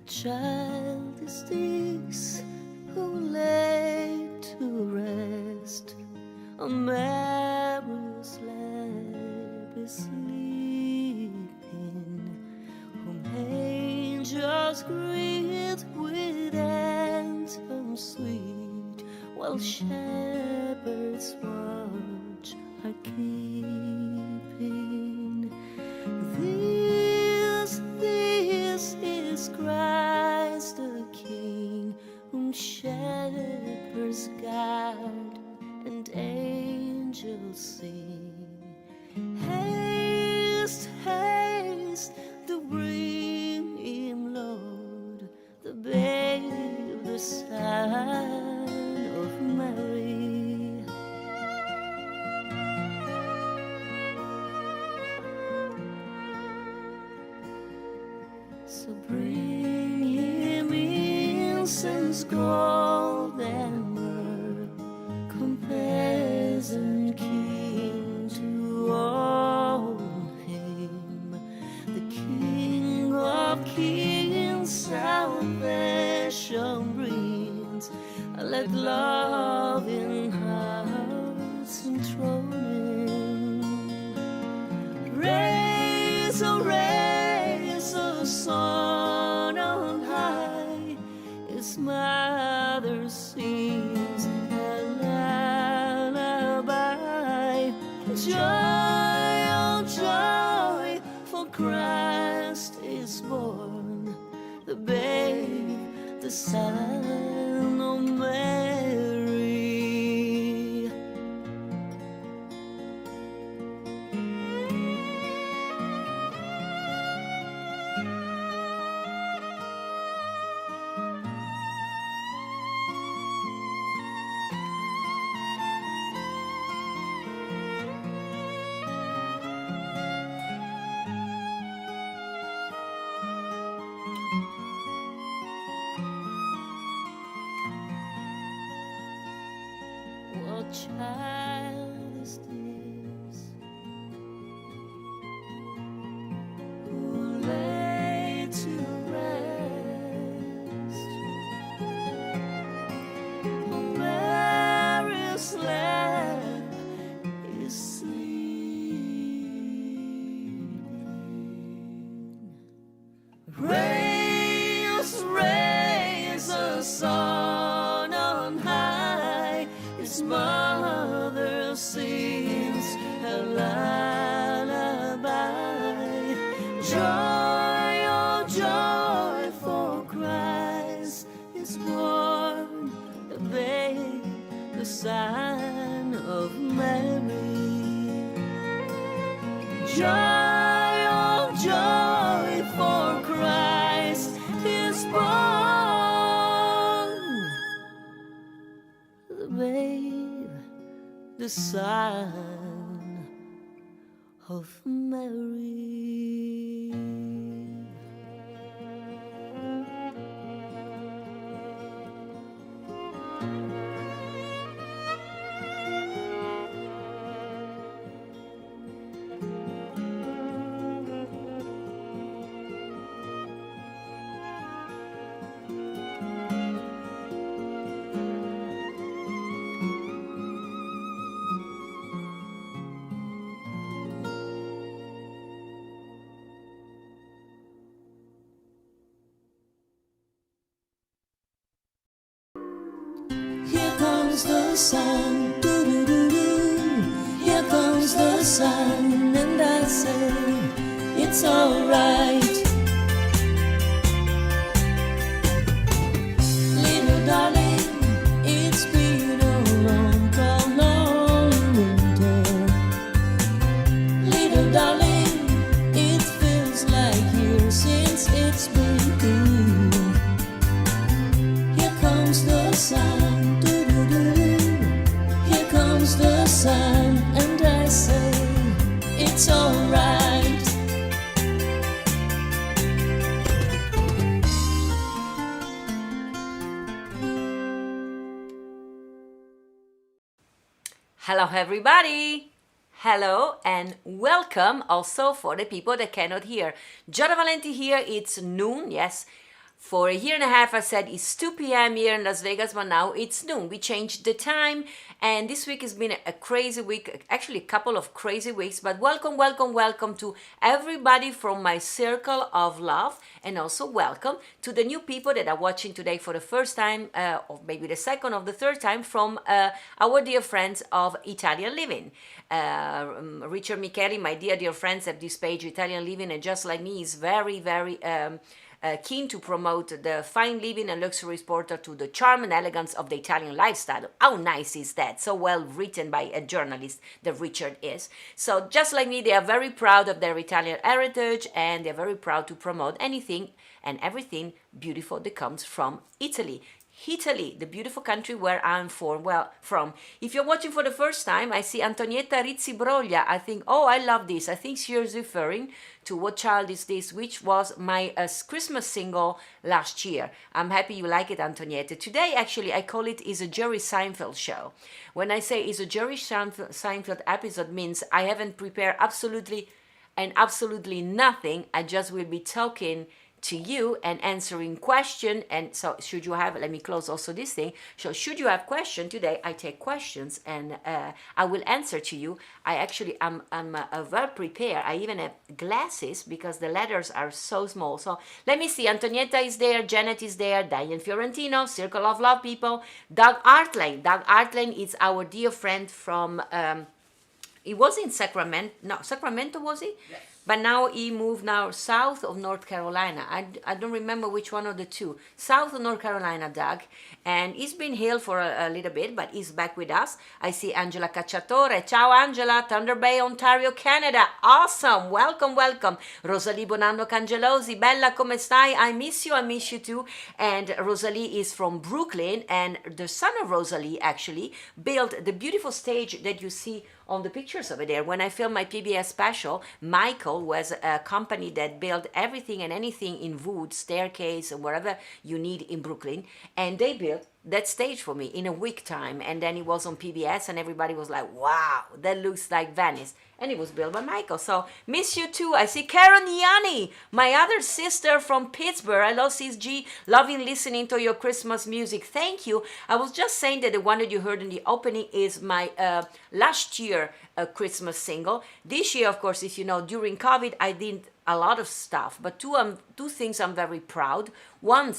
What child is this who lay to rest on Mary's lap is sleeping, whom angels greet with anthems sweet, while shepherds watch are keeping. This is Christ the King, whom shepherds guard and angels sing. Haste, haste, to bring him, Lord, the babe, the Son of Mary. So bring him incense, gold, and myrrh, compassion King to all him, the King of kings, salvation brings. Let love in hearts enthrone him. Raise, oh raise, oh Son on high, his mother sings a lullaby. Joy, oh joy, for Christ is born, the babe, the Son of Mary. What child is this who lay to rest on Mary's lap is sleeping? Raise, raise a Son on high, his mother sings a lullaby. Joy, oh joy, for Christ is born, the babe, the Son of Mary. Joy, oh joy, for Christ is born, the babe, the Son of Mary. Here comes the sun, doo-doo-doo-doo. Here comes the sun, and I say it's alright. Little darling, it's been a long, long winter. Little darling, it feels like years since it's been here. Here comes the sun, here comes the sun, and I say it's alright. Hello everybody! Hello and welcome also for the people that cannot hear. Giada Valenti here, it's noon, yes, For a year and a half, I said it's 2 p.m. here in Las Vegas, but now it's noon. We changed the time, and this week has been a crazy week, actually a couple of crazy weeks. But welcome, welcome, welcome to everybody from my circle of love, and also welcome to the new people that are watching today for the first time, or maybe the second or the third time, from our dear friends of Italian Living. Richard Micheli, my dear friends at this page, Italian Living, and just like me, is very keen to promote the fine living and luxury porter to the charm and elegance of the Italian lifestyle. How nice is that? So well written by a journalist that Richard is. So just like me, they are very proud of their Italian heritage, and they're very proud to promote anything and everything beautiful that comes from Italy. Italy, the beautiful country where I'm from. If you're watching for the first time, I see Antonietta Rizzi Broglia. I think, oh, I love this. I think she is referring to What Child Is This, which was my Christmas single last year. I'm happy you like it, Antonietta. Today, actually, I call it Is a Jerry Seinfeld Show. When I say Is a Jerry Seinfeld episode, means I haven't prepared absolutely nothing. I just will be talking to you and answering question. And so should you have, let me close also this thing, so should you have question today, I take questions and I will answer to you. I'm well prepared. I even have glasses because the letters are so small. So let me see, Antonietta is there, Janet is there, Diane Fiorentino, Circle of Love people, Doug Artlane is our dear friend from he was in Sacramento was he? Yes. But now he moved south of North Carolina. I don't remember which one of the two. South of North Carolina, Doug. And he's been here for a little bit, but he's back with us. I see Angela Cacciatore. Ciao, Angela. Thunder Bay, Ontario, Canada. Awesome. Welcome. Rosalie Bonanno Cangelosi. Bella, come stai? I miss you too. And Rosalie is from Brooklyn. And the son of Rosalie, actually, built the beautiful stage that you see on the pictures over there. When I filmed my PBS special, Michael was a company that built everything and anything in wood, staircase, and wherever you need in Brooklyn. And they built that stage for me in a week time. And then it was on PBS and everybody was like, wow, that looks like Venice. And it was built by Michael. So miss you too. I see Karen Yanni, my other sister from Pittsburgh. Hello, Sis G. Loving listening to your Christmas music. Thank you. I was just saying that the one that you heard in the opening is my last year Christmas single. This year, of course, if you know, during COVID, I did a lot of stuff, but two things I'm very proud. One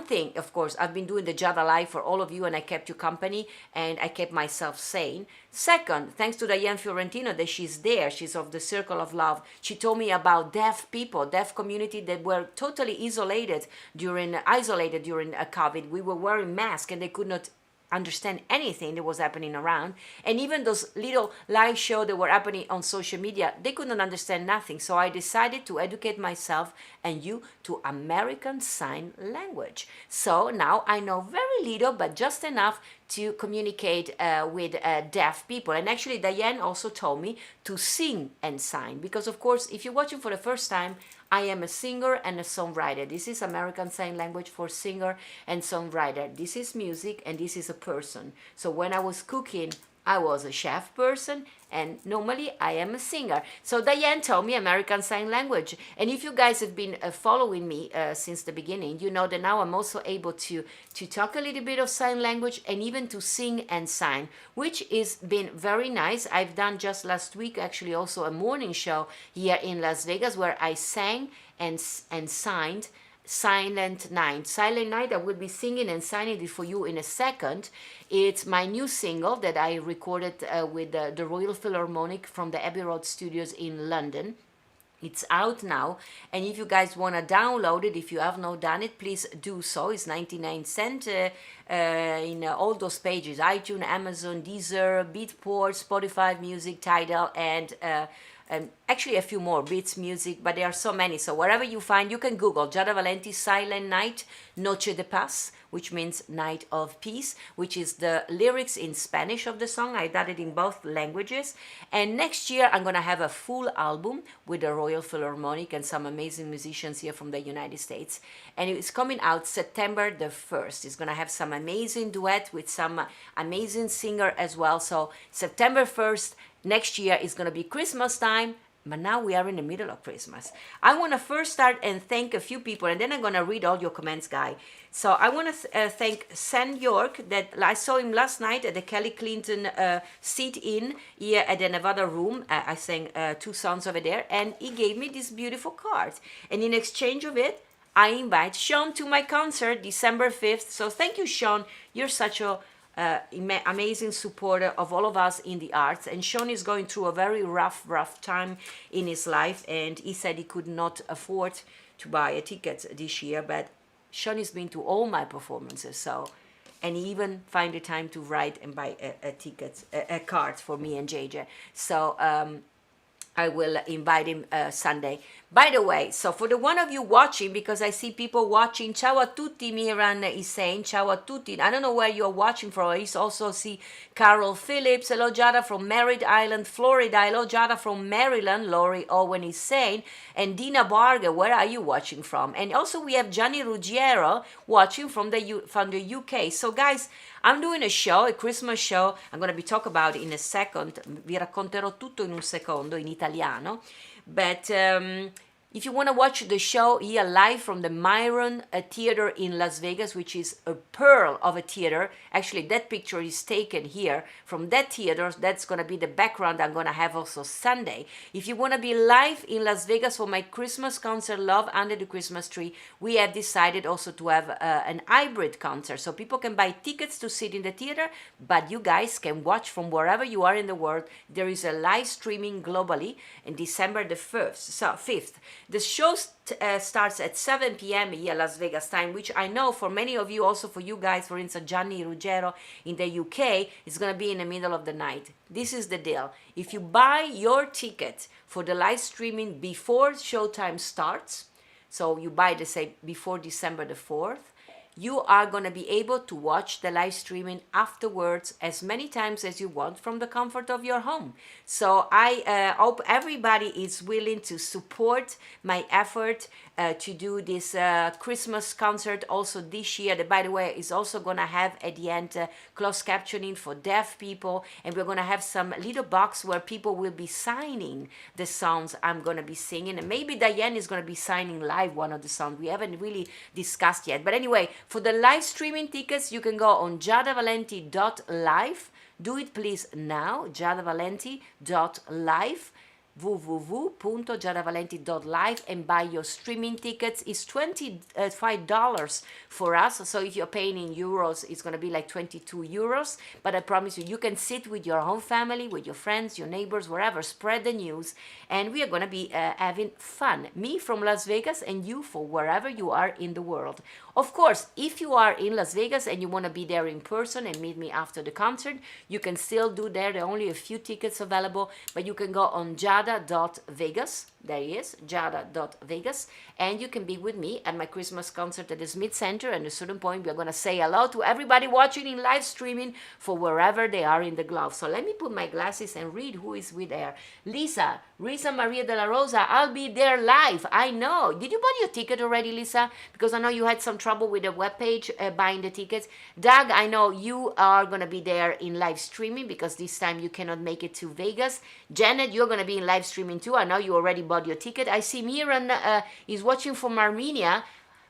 thing, of course, I've been doing the Giada Live for all of you, and I kept you company, and I kept myself sane. Second, thanks to Diane Fiorentino that she's there, she's of the Circle of Love. She told me about deaf people, deaf community that were totally isolated during COVID. We were wearing masks, and they could not understand anything that was happening around, and even those little live shows that were happening on social media, they couldn't understand nothing. So I decided to educate myself and you to American Sign Language. So now I know very little, but just enough to communicate with deaf people. And actually Diane also told me to sing and sign, because of course if you're watching for the first time, I am a singer and a songwriter. This is American Sign Language for singer and songwriter. This is music and this is a person. So when I was cooking, I was a chef person, and normally I am a singer. So Diane told me American Sign Language. And if you guys have been following me since the beginning, you know that now I'm also able to talk a little bit of sign language and even to sing and sign, which is been very nice. I've done just last week actually also a morning show here in Las Vegas where I sang and signed Silent Night. Silent Night, I will be singing and signing it for you in a second. It's my new single that I recorded with the Royal Philharmonic from the Abbey Road Studios in London. It's out now, and if you guys want to download it, if you have not done it, please do so. It's 99 cents in all those pages: iTunes, Amazon, Deezer, Beatport, Spotify Music, Tidal, and actually a few more, Beats Music, but there are so many. So wherever you find, you can Google Giada Valenti Silent Night, Noche de Paz, which means Night of Peace, which is the lyrics in Spanish of the song. I did it in both languages. And next year, I'm going to have a full album with the Royal Philharmonic and some amazing musicians here from the United States. And it's coming out September the 1st. It's going to have some amazing duet with some amazing singer as well. So September 1st, next year is going to be Christmas time, But now we are in the middle of Christmas. I want to first start and thank a few people, and then I'm going to read all your comments, guy. So I want to thank San York, that I saw him last night at the Kelly Clinton sit-in here at the Nevada room. I sang 2 songs over there, and he gave me this beautiful card. And in exchange of it, I invite Sean to my concert December 5th. So thank you, Sean. You're such a amazing supporter of all of us in the arts, and Sean is going through a very rough time in his life, and he said he could not afford to buy a ticket this year, but Sean has been to all my performances, so, and he even find the time to write and buy a card for me and JJ. So I will invite him Sunday. By the way, so for the one of you watching, because I see people watching, ciao a tutti, Miran is saying, ciao a tutti. I don't know where you're watching from. I also see Carol Phillips, hello Giada from Merritt Island, Florida. Hello Giada from Maryland, Laurie Owen is saying. And Dina Barger, where are you watching from? And also we have Gianni Ruggiero watching from the UK. So guys, I'm doing a show, a Christmas show. I'm going to be talking about it in a second. Vi racconterò tutto in un secondo in italiano. But if you want to watch the show here live from the Myron Theater in Las Vegas, which is a pearl of a theater. Actually, that picture is taken here from that theater. That's going to be the background I'm going to have also Sunday. If you want to be live in Las Vegas for my Christmas concert, Love Under the Christmas Tree, we have decided also to have an hybrid concert. So people can buy tickets to sit in the theater, but you guys can watch from wherever you are in the world. There is a live streaming globally in December the 5th. The show starts at 7 p.m. here, Las Vegas time, which I know for many of you, also for you guys, for instance, Gianni Ruggiero in the UK, is going to be in the middle of the night. This is the deal. If you buy your ticket for the live streaming before showtime starts, so you buy, let's say, before December the 4th, you are going to be able to watch the live streaming afterwards as many times as you want from the comfort of your home. So I hope everybody is willing to support my effort to do this Christmas concert also this year. That, by the way, is also going to have at the end closed captioning for deaf people, and we're going to have some little box where people will be signing the songs I'm going to be singing, and maybe Diane is going to be signing live one of the songs. We haven't really discussed yet, but anyway, for the live streaming tickets, you can go on giadavalenti.live. Do it please now, giadavalenti.live, www.giadavalenti.live, and buy your streaming tickets. It's $25 for us, so if you're paying in euros, it's going to be like 22 euros, but I promise you, you can sit with your own family, with your friends, your neighbors, wherever, spread the news, and we are going to be having fun. Me from Las Vegas, and you for wherever you are in the world. Of course, if you are in Las Vegas and you want to be there in person and meet me after the concert, you can still do there. There are only a few tickets available, but you can go on giada.vegas. There he is, giada.vegas, and you can be with me at my Christmas concert at the Smith Center. And at a certain point, we're going to say hello to everybody watching in live streaming for wherever they are in the globe. So let me put my glasses and read who is with there. Lisa Maria de la Rosa, I'll be there live. I know. Did you buy your ticket already, Lisa? Because I know you had some trouble with the webpage buying the tickets. Doug, I know you are going to be there in live streaming because this time you cannot make it to Vegas. Janet, you're going to be in live streaming too. I know you already bought your ticket. I see Miran is watching from Armenia.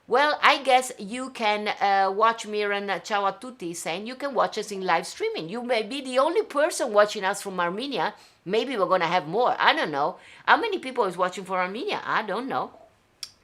Well, I guess you can watch Miran Ciao a tutti saying you can watch us in live streaming. You may be the only person watching us from Armenia. Maybe we're going to have more. I don't know. How many people is watching for Armenia? I don't know.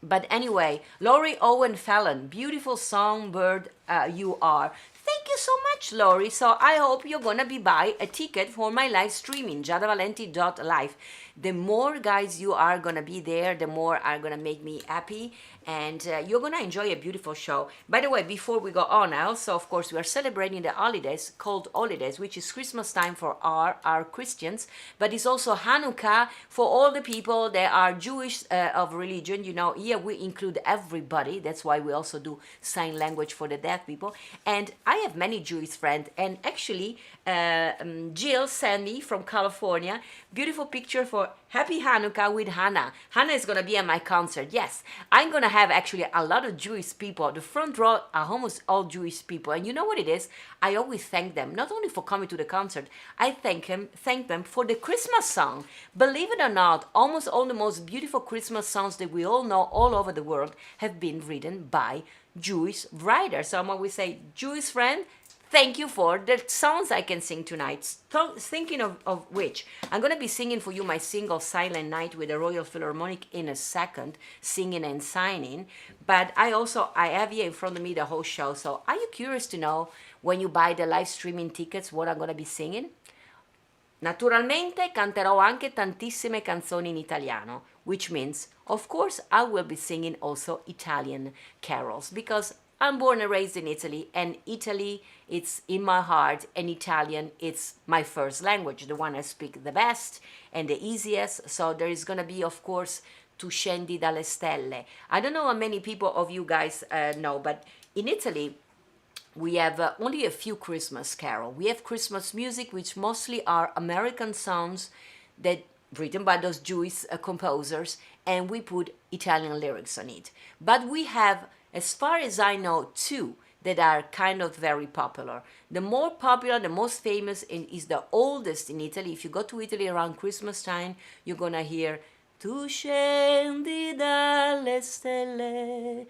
But anyway, Laurie Owen Fallon, beautiful songbird you are. Thank you so much, Laurie. So I hope you're going to be buy a ticket for my live streaming, giadavalenti.live. The more guys you are going to be there, the more are going to make me happy. And you're going to enjoy a beautiful show. By the way, before we go on, also, of course, we are celebrating the holidays called holidays, which is Christmas time for our Christians. But it's also Hanukkah for all the people that are Jewish of religion. You know, here we include everybody. That's why we also do sign language for the deaf people. And I have many Jewish friends. And actually, Jill sent me from California beautiful picture for Happy Hanukkah with Hannah. Hannah is going to be at my concert. Yes, I'm going to have actually a lot of Jewish people. The front row are almost all Jewish people. And you know what it is? I always thank them, not only for coming to the concert, I thank them for the Christmas song. Believe it or not, almost all the most beautiful Christmas songs that we all know all over the world have been written by Jewish writers. So I'm always say, Jewish friend, thank you for the songs I can sing tonight. Thinking of which, I'm going to be singing for you my single Silent Night with the Royal Philharmonic in a second, singing and signing. But I have here in front of me the whole show. So are you curious to know when you buy the live streaming tickets what I'm going to be singing? Naturalmente canterò anche tantissime canzoni in italiano, which means, of course, I will be singing also Italian carols because I'm born and raised in Italy, and Italy, it's in my heart, and Italian, it's my first language, the one I speak the best and the easiest. So there is going to be, of course, Tu scendi dalle stelle. I don't know how many people of you guys know, but in Italy, we have only a few Christmas carols. We have Christmas music, which mostly are American songs that written by those Jewish composers, and we put Italian lyrics on it. But we have, as far as I know, two that are kind of very popular. The more popular, the most famous, is the oldest in Italy. If you go to Italy around Christmas time, you're gonna hear Tu scendi dalle stelle,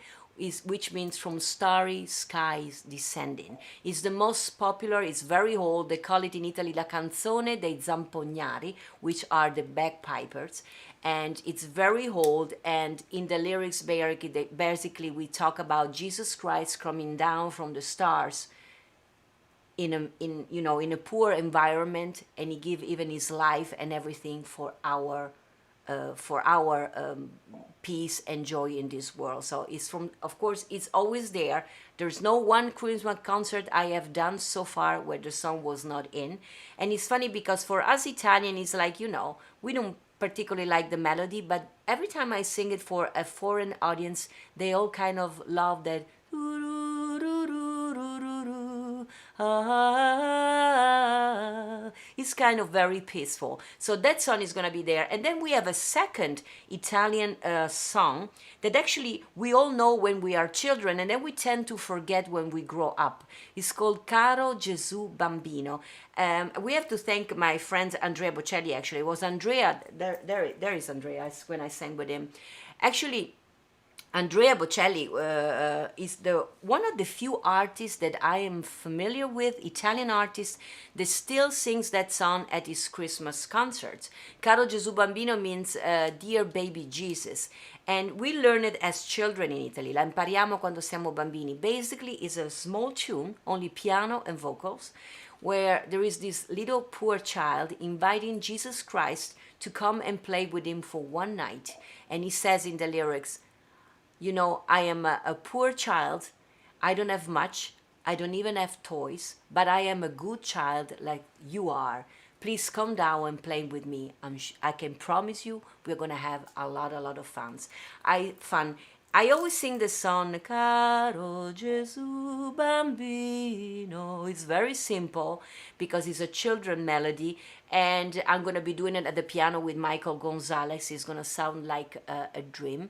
which means from starry skies descending. It's the most popular, it's very old. They call it in Italy la canzone dei zampognari, which are the bagpipers. And it's very old, and in the lyrics basically we talk about Jesus Christ coming down from the stars in a poor environment, and he give even his life and everything for our peace and joy in this world. So it's of course, it's always there. There's no one Christmas concert I have done so far where the song was not in. And it's funny because for us Italian, it's like, we don't particularly like the melody, but every time I sing it for a foreign audience, they all kind of love that. It's kind of very peaceful. So that song is going to be there. And then we have a second Italian song that actually we all know when we are children, and then we tend to forget when we grow up. It's called Caro Gesù Bambino. We have to thank my friend Andrea Bocelli, actually. It was Andrea, there is Andrea when I sang with him. Actually, Andrea Bocelli is one of the few artists that I am familiar with, Italian artists, that still sings that song at his Christmas concerts. Caro Gesù Bambino means Dear Baby Jesus. And we learn it as children in Italy. La impariamo quando siamo bambini. Basically, it's a small tune, only piano and vocals, where there is this little poor child inviting Jesus Christ to come and play with him for one night. And he says in the lyrics, I am a poor child. I don't have much. I don't even have toys, but I am a good child like you are. Please come down and play with me. I can promise you we're going to have a lot of fun. I always sing the song, Caro Gesù Bambino. It's very simple because it's a children melody, and I'm going to be doing it at the piano with Michael Gonzalez. It's going to sound like a dream.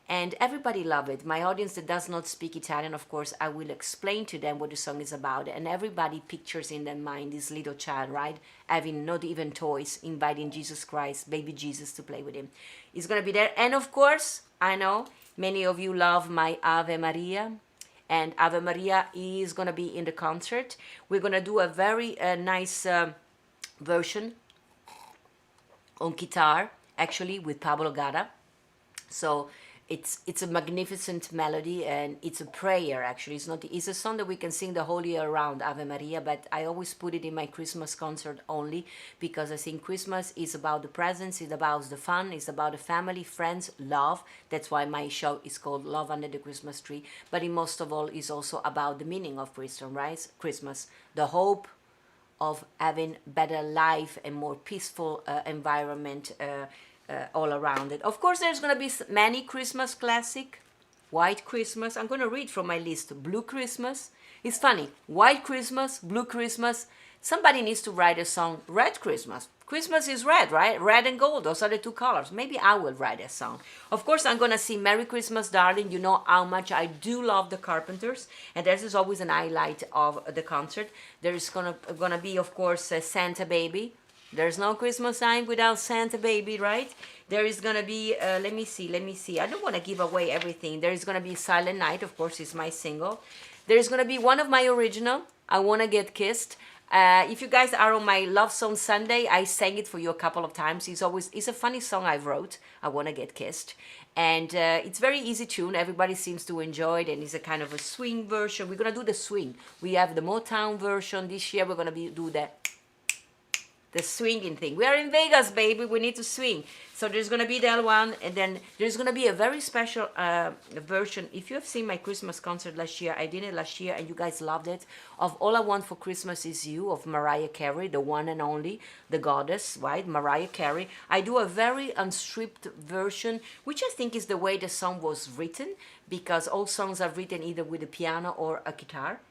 And everybody love it. My audience that does not speak Italian, of course, I will explain to them what the song is about. And everybody pictures in their mind this little child, right? Having not even toys, inviting Jesus Christ, baby Jesus, to play with him. It's going to be there. And of course, I know many of you love my Ave Maria. And Ave Maria is going to be in the concert. We're going to do a very nice version on guitar, actually, with Pablo Gara. So it's a magnificent melody, and it's a prayer. Actually, it's a song that we can sing the whole year around, Ave Maria, but I always put it in my Christmas concert only because I think Christmas is about the presents, it's about the fun, it's about the family, friends, love. That's why my show is called Love Under the Christmas Tree. But it most of all is also about the meaning of Christmas, the hope of having better life and more peaceful environment all around it. Of course, there's going to be many Christmas classic. White Christmas. I'm going to read from my list. Blue Christmas. It's funny. White Christmas, Blue Christmas. Somebody needs to write a song. Red Christmas. Christmas is red, right? Red and gold. Those are the two colors. Maybe I will write a song. Of course, I'm going to sing Merry Christmas, Darling. You know how much I do love the Carpenters. And this is always an highlight of the concert. There is gonna be, of course, Santa Baby. There's no Christmas time without Santa Baby, right? There is gonna be, let me see. I don't want to give away everything. There is gonna be Silent Night, of course, is my single. There is gonna be one of my original, I Wanna Get Kissed. If you guys are on my Love Song Sunday, I sang it for you a couple of times. It's a funny song I wrote, I Wanna Get Kissed. And it's very easy tune. Everybody seems to enjoy it, and it's a kind of a swing version. We're gonna do the swing. We have the Motown version this year. We're gonna do the swinging thing. We are in Vegas, baby. We need to swing. So there's gonna be that one, and then there's gonna be a very special version. If you have seen my Christmas concert last year, I did it last year, and you guys loved it. Of All I Want for Christmas Is You of Mariah Carey, the one and only, the goddess, right? Mariah Carey. I do a very unstripped version, which I think is the way the song was written, because all songs are written either with a piano or a guitar.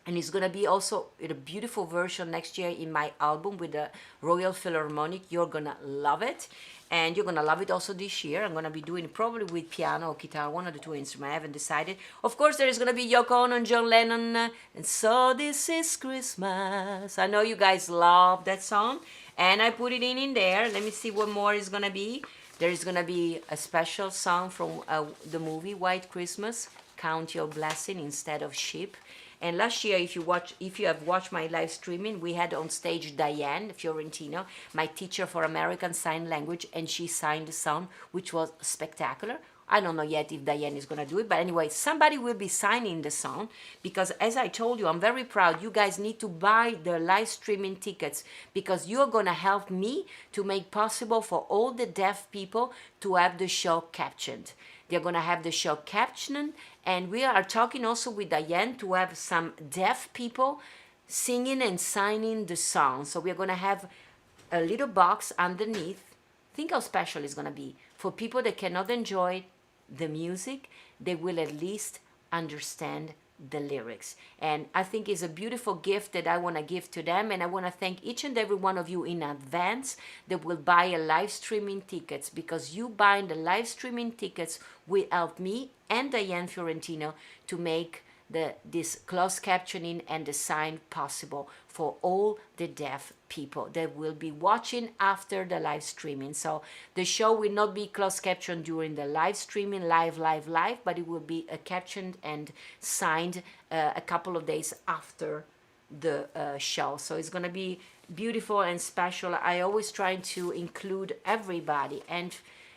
And it's gonna be also in a beautiful version next year in my album with the Royal Philharmonic. You're gonna love it. And you're gonna love it also this year. I'm gonna be doing it probably with piano or guitar, one of the two instruments. I haven't decided. Of course, there is gonna be Yoko Ono and John Lennon. And so this is Christmas. I know you guys love that song. And I put it in there. Let me see what more is gonna be. There is gonna be a special song from the movie White Christmas, Count Your Blessing instead of Sheep. And last year, if you have watched my live streaming, we had on stage Diane Fiorentino, my teacher for American Sign Language, and she signed the song, which was spectacular. I don't know yet if Diane is going to do it, but anyway, somebody will be signing the song, because as I told you, I'm very proud. You guys need to buy the live streaming tickets, because you're going to help me to make possible for all the deaf people to have the show captioned. They're going to have the show captioned, and we are talking also with Diane to have some deaf people singing and signing the song. So we're going to have a little box underneath. Think how special it's going to be. For people that cannot enjoy the music, they will at least understand the lyrics. And I think it's a beautiful gift that I want to give to them, and I want to thank each and every one of you in advance that will buy a live streaming tickets, because you buying the live streaming tickets will help me and Diane Fiorentino to make this closed captioning and the sign possible for all the deaf people that will be watching after the live streaming. So the show will not be closed captioned during the live streaming, live, but it will be captioned and signed a couple of days after the show. So it's going to be beautiful and special. I always try to include everybody, and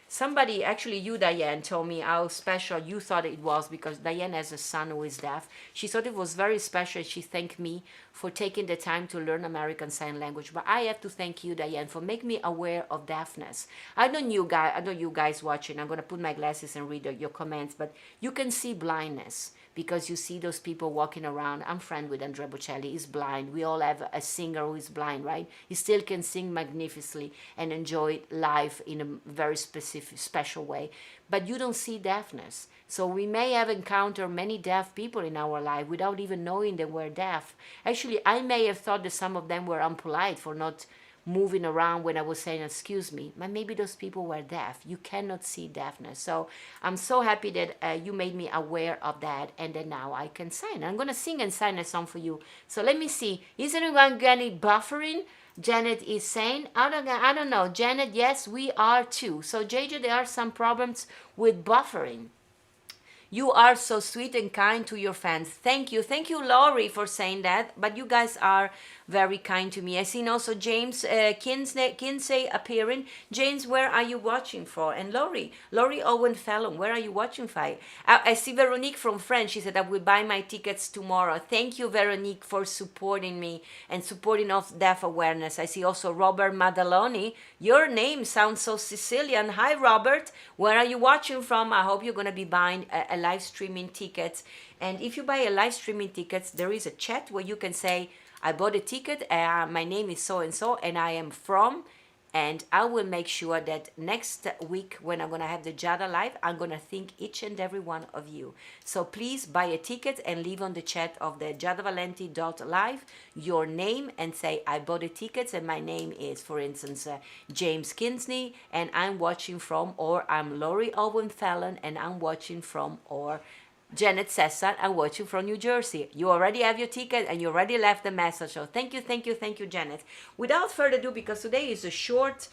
somebody, actually you, Diane, told me how special you thought it was, because Diane has a son who is deaf. She thought it was very special. She thanked me for taking the time to learn American Sign Language. But I have to thank you, Diane, for making me aware of deafness. I know you guys watching. I'm going to put my glasses and read your comments, but you can see blindness, because you see those people walking around. I'm friend with Andrea Bocelli. He's blind. We all have a singer who is blind, right? He still can sing magnificently and enjoy life in a very special way. But you don't see deafness. So we may have encountered many deaf people in our life without even knowing they were deaf. Actually, I may have thought that some of them were unpolite for not moving around when I was saying excuse me, but maybe those people were deaf. You cannot see deafness. So I'm so happy that you made me aware of that, and then now I can sign. I'm going to sing and sign a song for you. So let me see. Is anyone getting buffering? Janet is saying, I don't know. Janet, yes, we are too. So JJ, there are some problems with buffering. You are so sweet and kind to your fans. Thank you. Thank you, Laurie, for saying that. But you guys are very kind to me. I seen also James Kinsey appearing. James, where are you watching for? And Laurie Owen Fallon, where are you watching for? I see Veronique from France. She said, I will buy my tickets tomorrow. Thank you, Veronique, for supporting me and supporting of deaf awareness. I see also Robert Madaloni. Your name sounds so Sicilian. Hi, Robert. Where are you watching from? I hope you're going to be buying a live streaming ticket. And if you buy a live streaming ticket, there is a chat where you can say, I bought a ticket, my name is so and so, and I am from And I will make sure that next week when I'm going to have the Giada Live, I'm going to thank each and every one of you. So please buy a ticket and leave on the chat of the giadavalenti.live your name and say, I bought the tickets and my name is, for instance, James Kinsney and I'm watching from, or I'm Laurie Owen Fallon and I'm watching from, or Janet Sessan, I'm watching from New Jersey. You already have your ticket and you already left the message. So thank you, thank you, thank you, Janet. Without further ado, because today is a short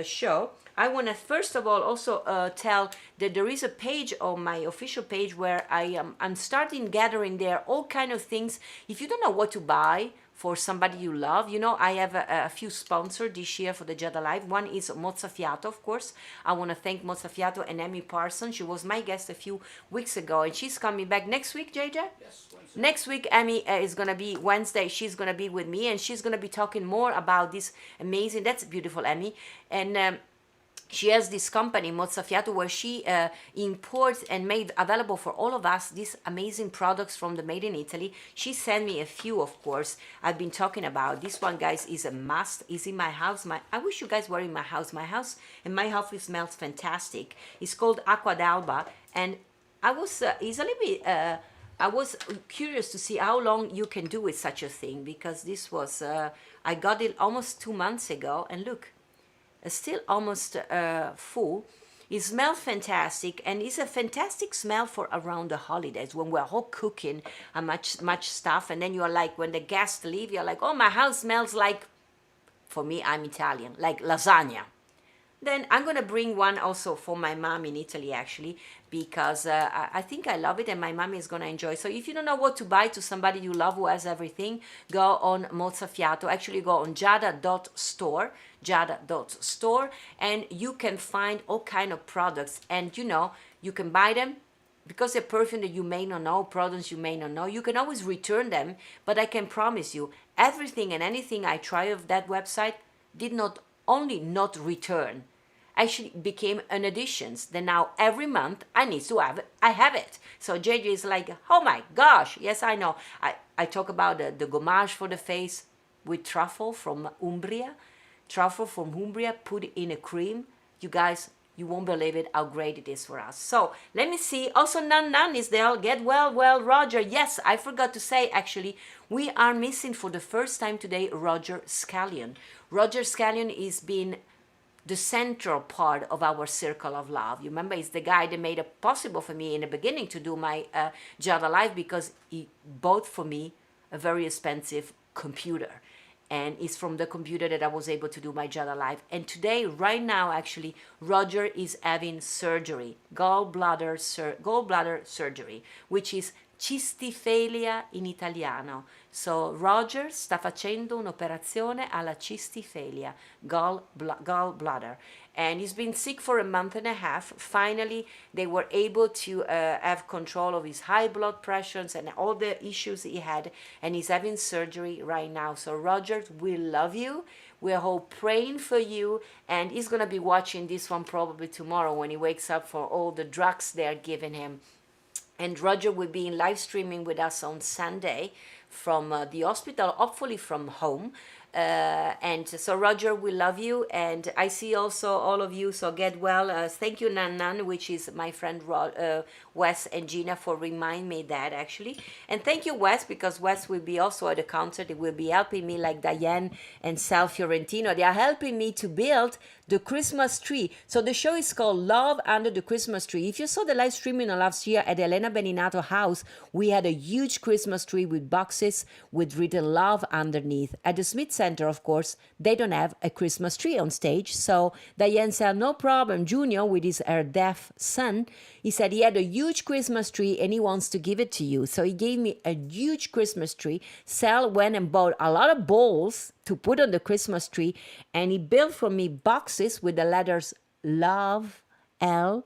show, I want to first of all also tell that there is a page on my official page where I'm starting gathering there all kind of things. If you don't know what to buy for somebody you love, you know, I have a few sponsors this year for the Giada Live. One is Mozzafiato, of course. I want to thank Mozzafiato and Emmy Parsons. She was my guest a few weeks ago, and she's coming back next week, JJ? Yes, Wednesday. Next week, Emmy is going to be Wednesday. She's going to be with me, and she's going to be talking more about this amazing, that's beautiful, Emmy. And she has this company, Mozzafiato, where she imports and made available for all of us these amazing products from the Made in Italy. She sent me a few, of course, I've been talking about. This one, guys, is a must. Is in my house. I wish you guys were in my house. My house and my office smells fantastic. It's called Acqua d'Alba, and I was it's a little bit I was curious to see how long you can do with such a thing, because this was I got it almost 2 months ago, and look, still almost full. It smells fantastic, and it's a fantastic smell for around the holidays when we're all cooking and much stuff, and then you're like, when the guests leave, you're like, oh, my house smells like, for me, I'm Italian, like lasagna. Then I'm going to bring one also for my mom in Italy, actually, because I think I love it and my mom is going to enjoy. So if you don't know what to buy to somebody you love who has everything, go on Mozzafiato. Actually, go on giada.store, and you can find all kind of products. And, you know, you can buy them because they're perfume that you may not know, products you may not know. You can always return them, but I can promise you, everything and anything I try of that website did not only not return, actually became an additions. Then now every month I need to have it. I have it. So JJ is like, oh my gosh, yes, I know. I talk about the gommage for the face with truffle from Umbria. Truffle from Umbria, put it in a cream. You guys, you won't believe it how great it is for us. So let me see. Also, Nan is there. Get well, Roger. Yes, I forgot to say, actually, we are missing for the first time today Roger Scallion. Roger Scallion is been the central part of our circle of love. You remember, he's the guy that made it possible for me in the beginning to do my Giada Live, because he bought for me a very expensive computer. And it's from the computer that I was able to do my Giada Live. And today, right now, actually, Roger is having surgery, gallbladder surgery, which is cistifelia in italiano. So Roger sta facendo un'operazione alla cistifelia, gallbladder. And he's been sick for a month and a half. Finally, they were able to have control of his high blood pressures and all the issues he had. And he's having surgery right now. So Roger, we love you. We're all praying for you. And he's going to be watching this one probably tomorrow when he wakes up for all the drugs they're giving him. And Roger will be in live streaming with us on Sunday from the hospital, hopefully from home. And so Roger, we love you, and I see also all of you, so get well. Thank you, Nan, which is my friend Wes and Gina, for reminding me that, actually. And thank you, Wes, because Wes will be also at the concert. They will be helping me, like Diane and Sal Fiorentino. They are helping me to build the Christmas tree. So the show is called Love Under the Christmas Tree. If you saw the live streaming last year at Elena Beninato house, we had a huge Christmas tree with boxes with written love underneath. At the Smith Center, of course, they don't have a Christmas tree on stage. So Diane said, no problem. Junior, with her deaf son, he said he had a huge Christmas tree and he wants to give it to you. So he gave me a huge Christmas tree. Sal went and bought a lot of balls to put on the Christmas tree, and he built for me boxes with the letters love, L-O-V-E,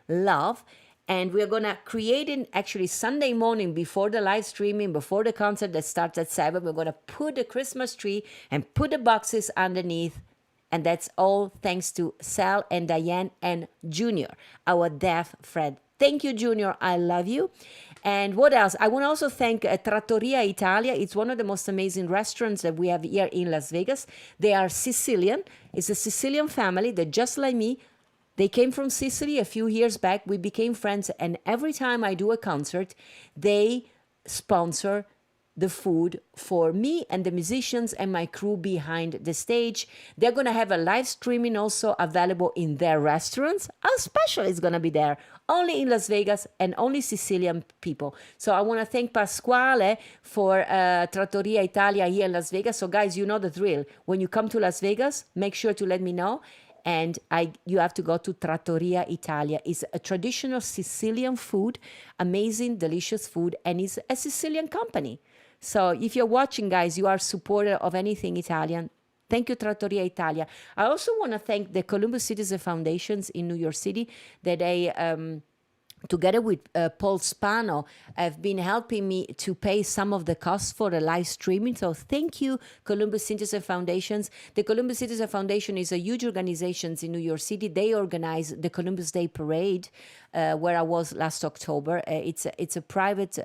love. And we're going to create it actually Sunday morning before the live streaming, before the concert that starts at 7. We're going to put the Christmas tree and put the boxes underneath. And that's all thanks to Sal and Diane and Junior, our deaf friend. Thank you, Junior. I love you. And what else? I want to also thank Trattoria Italia. It's one of the most amazing restaurants that we have here in Las Vegas. They are Sicilian. It's a Sicilian family that, just like me, they came from Sicily a few years back. We became friends, and every time I do a concert, they sponsor the food for me and the musicians and my crew behind the stage. They're going to have a live streaming also available in their restaurants. How special is going to be there? Only in Las Vegas and only Sicilian people. So I want to thank Pasquale for Trattoria Italia here in Las Vegas. So guys, you know the drill. When you come to Las Vegas, make sure to let me know. And you have to go to Trattoria Italia. It's a traditional Sicilian food, amazing, delicious food, and it's a Sicilian company. So if you're watching, guys, you are supporter of anything Italian. Thank you, Trattoria Italia. I also want to thank the Columbus Citizen Foundations in New York City that they, together with Paul Spano, have been helping me to pay some of the costs for the live streaming. So thank you, Columbus Citizen Foundations. The Columbus Citizen Foundation is a huge organization in New York City. They organize the Columbus Day Parade, where I was last October. It's a private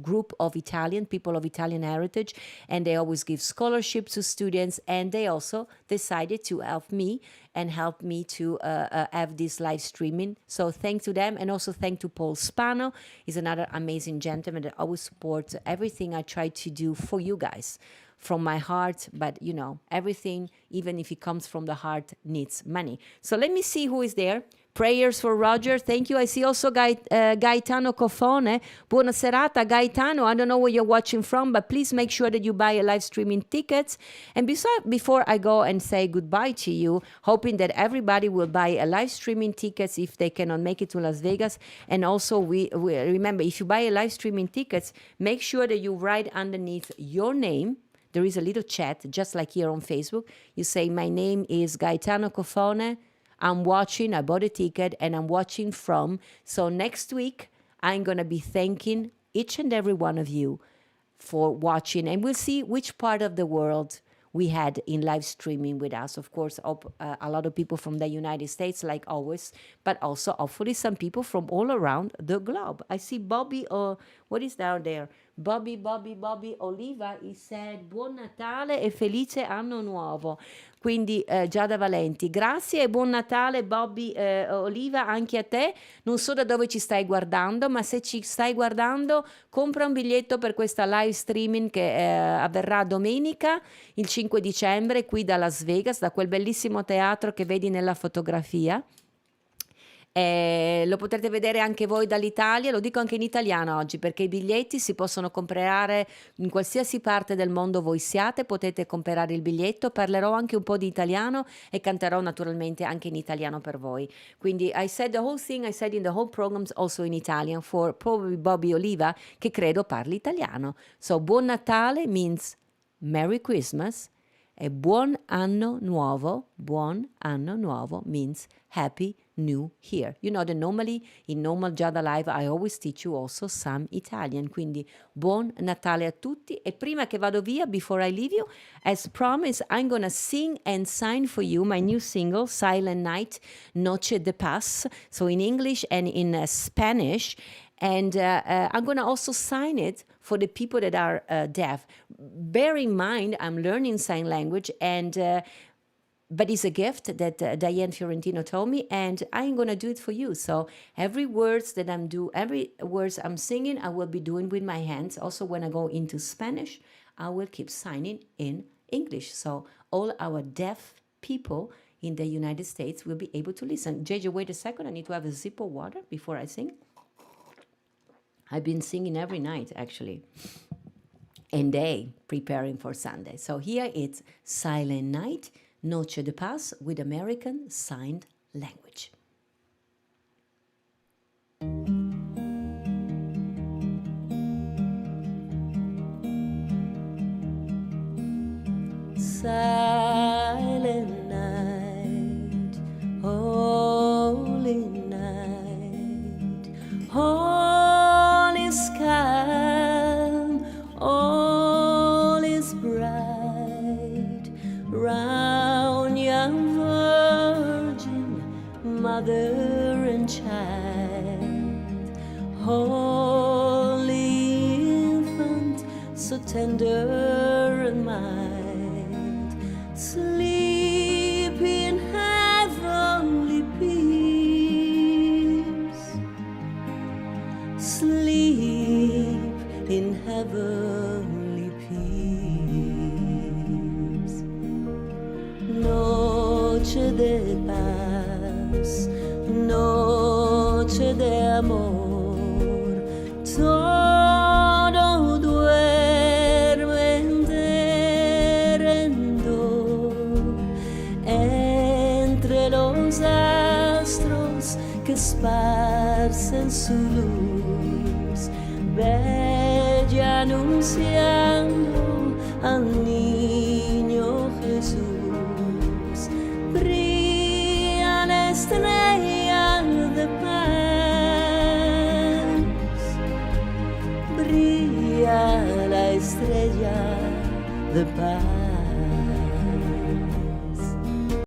group of Italian people of Italian heritage, and they always give scholarships to students. And they also decided to help me and help me to have this live streaming. So thanks to them, and also thank to Paul Spano. He's another amazing gentleman that always supports everything I try to do for you guys from my heart. But you know, everything, even if it comes from the heart, needs money. So let me see who is there. Prayers for Roger. Thank you. I see also Gaetano Cofone. Buona serata, Gaetano. I don't know where you're watching from, but please make sure that you buy a live streaming tickets. And before I go and say goodbye to you, hoping that everybody will buy a live streaming tickets if they cannot make it to Las Vegas. And also, we remember, if you buy a live streaming tickets, make sure that you write underneath your name. There is a little chat, just like here on Facebook. You say, my name is Gaetano Cofone. I'm watching, I bought a ticket, and I'm watching from. So next week, I'm going to be thanking each and every one of you for watching. And we'll see which part of the world we had in live streaming with us. Of course, a lot of people from the United States, like always, but also hopefully some people from all around the globe. I see Bobby, what is down there? Bobby Oliva, he said, Buon Natale e felice anno nuovo. Quindi Giada Valenti, grazie e buon Natale Bobby Oliva anche a te. Non so da dove ci stai guardando, ma se ci stai guardando, compra un biglietto per questa live streaming che avverrà domenica, il 5 dicembre, qui da Las Vegas, da quel bellissimo teatro che vedi nella fotografia. Lo potrete vedere anche voi dall'Italia, lo dico anche in italiano oggi perché i biglietti si possono comprare in qualsiasi parte del mondo voi siate, potete comprare il biglietto, parlerò anche un po' di italiano e canterò naturalmente anche in italiano per voi. Quindi I said the whole thing, I said in the whole programs also in Italian for probably Bobby Oliva che credo parli italiano. So Buon Natale means Merry Christmas e Buon Anno Nuovo means Happy New Year. You know that normally in normal Giada Live I always teach you also some Italian. Quindi buon Natale a tutti. E prima che vado via, before I leave you, as promised, I'm gonna sing and sign for you my new single, Silent Night, Noche de Paz. So in English and in Spanish. And I'm going to also sign it for the people that are deaf. Bear in mind, I'm learning sign language, and but it's a gift that Diane Fiorentino told me, and I'm going to do it for you. So every words I'm singing, I will be doing with my hands. Also, when I go into Spanish, I will keep signing in English. So all our deaf people in the United States will be able to listen. JJ, wait a second. I need to have a sip of water before I sing. I've been singing every night, actually, and day preparing for Sunday. So here it's Silent Night, Noche de Paz with American Sign Language. Silent night, holy night, all is calm, all is bright, round young virgin, mother and child, tender and mild, sleep in heavenly peace, sleep in heavenly peace. Noche de paz, noche de amor, todo duerme enterrando entre los astros que esparcen su luz, bella anunciando al niño